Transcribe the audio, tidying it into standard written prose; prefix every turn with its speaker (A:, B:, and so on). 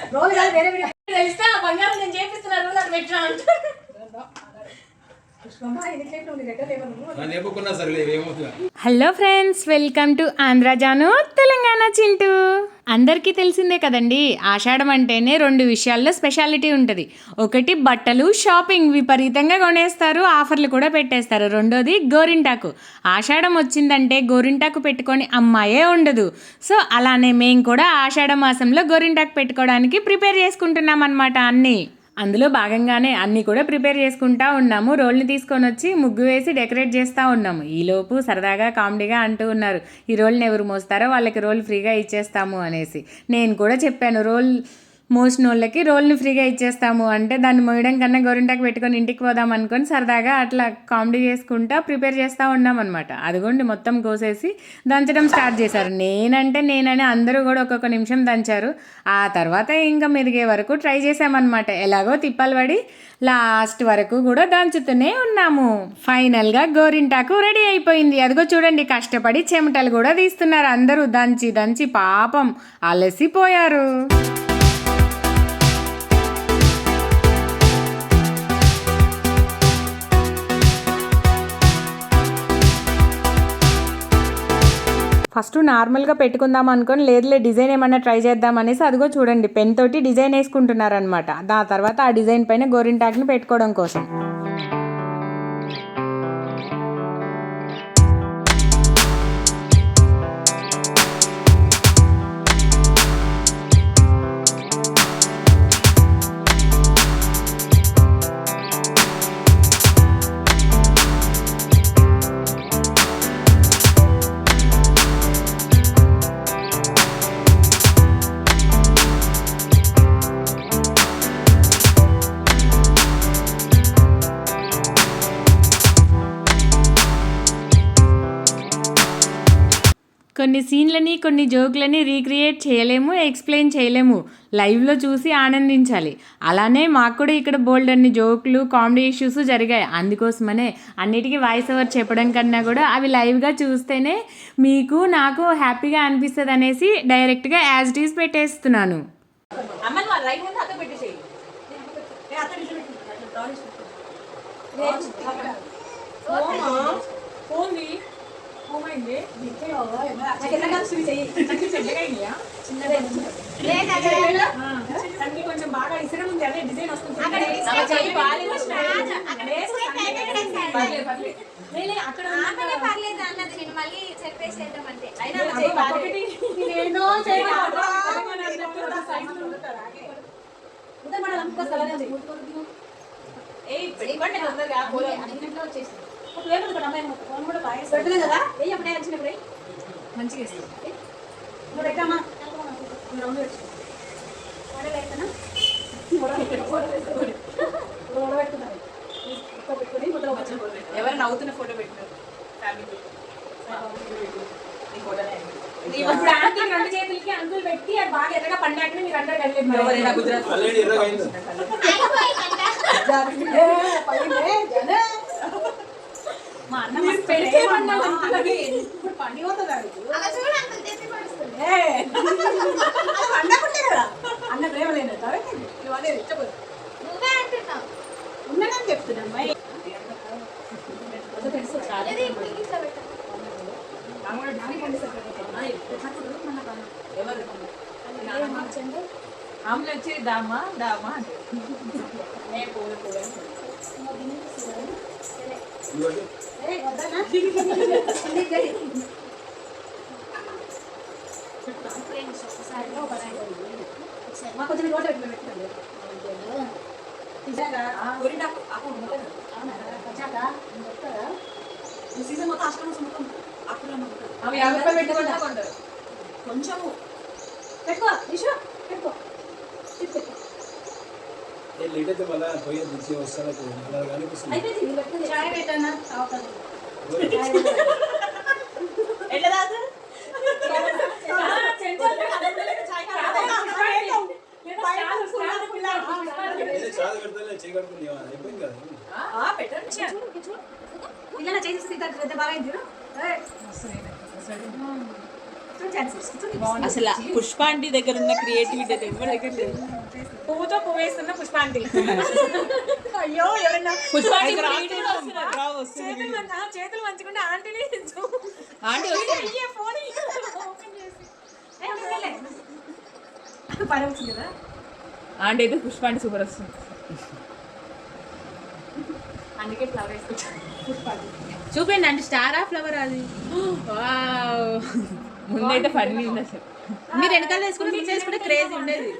A: తెలిస్తే ఆ బంగారం నేను చేపిస్తున్నాను నాకు పెట్టినా hello friends, welcome to Andhra Janu Telangana Chintu. అందరికీ తెలిసిందే కదండి, ఆషాఢం అంటేనే రెండు విషయాల్లో స్పెషాలిటీ ఉంటుంది. ఒకటి బట్టలు షాపింగ్ విపరీతంగా కొనేస్తారు, ఆఫర్లు కూడా పెట్టేస్తారు. రెండోది గోరింటాకు. ఆషాఢం వచ్చిందంటే గోరింటాకు పెట్టుకొని అమ్మాయే ఉండదు. సో అలానే మేము కూడా ఆషాఢ మాసంలో గోరింటాకు పెట్టుకోవడానికి ప్రిపేర్ చేసుకుంటున్నాం అన్నమాట. అందులో భాగంగానే అన్నీ కూడా ప్రిపేర్ చేసుకుంటా ఉన్నాము. రోల్ని తీసుకొని వచ్చి ముగ్గు వేసి డెకరేట్ చేస్తూ ఉన్నాము. ఈలోపు సరదాగా కామెడీగా అంటూ ఉన్నారు, ఈ రోల్ని ఎవరు మోస్తారో వాళ్ళకి రోల్ ఫ్రీగా ఇచ్చేస్తాము అనేసి. నేను కూడా చెప్పాను, రోల్ మోసిన వాళ్ళకి రోల్ని ఫ్రీగా ఇచ్చేస్తాము అంటే, దాన్ని మోయడం కన్నా గోరింటాకు పెట్టుకొని ఇంటికి పోదాం అనుకొని సరదాగా అట్లా కామెడీ చేసుకుంటా ప్రిపేర్ చేస్తూ ఉన్నామన్నమాట. అదిగోండి మొత్తం కోసేసి దంచడం స్టార్ట్ చేశారు. నేనని అందరూ కూడా ఒక్కొక్క నిమిషం దంచారు. ఆ తర్వాత ఇంకా మెరిగే వరకు ట్రై చేసామన్నమాట. ఎలాగో తిప్పలు పడి లాస్ట్ వరకు కూడా దంచుతూనే ఉన్నాము. ఫైనల్గా గోరింటాకు రెడీ అయిపోయింది. అదిగో చూడండి, కష్టపడి చెమటలు కూడా తీస్తున్నారు అందరూ. దంచి పాపం అలసిపోయారు. ఫస్ట్ నార్మల్గా పెట్టుకుందాం అనుకొని, లేదులే డిజైన్ ఏమన్నా ట్రై చేద్దాం అనేసి అదిగో చూడండి పెన్ తోటి డిజైన్ వేసుకుంటున్నారనమాట. దాని తర్వాత ఆ డిజైన్ పైన గోరింటాకుని పెట్టుకోవడం కోసం. కొన్ని సీన్లని, కొన్ని జోకులని రీక్రియేట్ చేయలేము, ఎక్స్ప్లెయిన్ చేయలేము, లైవ్లో చూసి ఆనందించాలి. అలానే మాకు కూడా ఇక్కడ బోల్డ్ అన్ని జోకులు, కామెడీ ఇష్యూస్ జరిగాయి. అందుకోసమనే అన్నిటికీ వాయిస్ ఓవర్ చెప్పడం కన్నా కూడా అవి లైవ్గా చూస్తేనే మీకు నాకు హ్యాపీగా అనిపిస్తుంది అనేసి డైరెక్ట్గా యాజ్ ఇట్ ఈస్ పెట్టేస్తున్నాను. కొంచెం బాగా ఇసుక ఉంది, అదే డిజైన్ వస్తుంది. మంచిగా ఎవరు నవ్వుతున్న ఫోటో పెట్టినారు రెండు చేతులకి అంకుల్ పెట్టి అది బాగా ఎర్రగా పండాక మీరు అందరూ మా అన్న పెడితే పండి పోతుంది అన్న ప్రేమ లేదు అదే ఇష్టపోదు ఉన్నానని చెప్తున్నా అమ్మాయి. ఆమె వచ్చి దామా దామా అంటే పూల పూల కొంచెం రోడ్ పెట్టండి. సీజన్ మొత్తం అష్టం మొత్తం అవి 50 రూపాయలు పెట్టుకుంటారు. కొంచెము పెట్టుకో ఇషు పెట్టుకో ఇలా చేసి బాగా
B: అసలు పుష్ప ఆంటీ దగ్గర ఉన్న క్రియేటివిటీ అయితే ఎవరి దగ్గర లేదు.
A: పువ్వుతో పువ్వు వేస్తున్న పుష్పాంటి. అయ్యో ఎవరైనా
B: పుష్ప ఆంటీ
A: చేతులు మంచుకుంటే ఆంటీని
B: ఆంటీ
A: ఫోన్ పని వచ్చింది కదా.
B: ఆంటీ అయితే పుష్ప ఆంటీ సూపర్ వస్తుంది.
A: అందుకే ఫ్లవర్ వేసుకుంటాను.
B: చూపండి అంటే స్టార్ ఆ ఫ్లవర్ అది. ముందైతే ఫన్నీ ఉంది అసలు. మీరు వెనకాల వేసుకుంటే క్రేజ్ ఉండేది.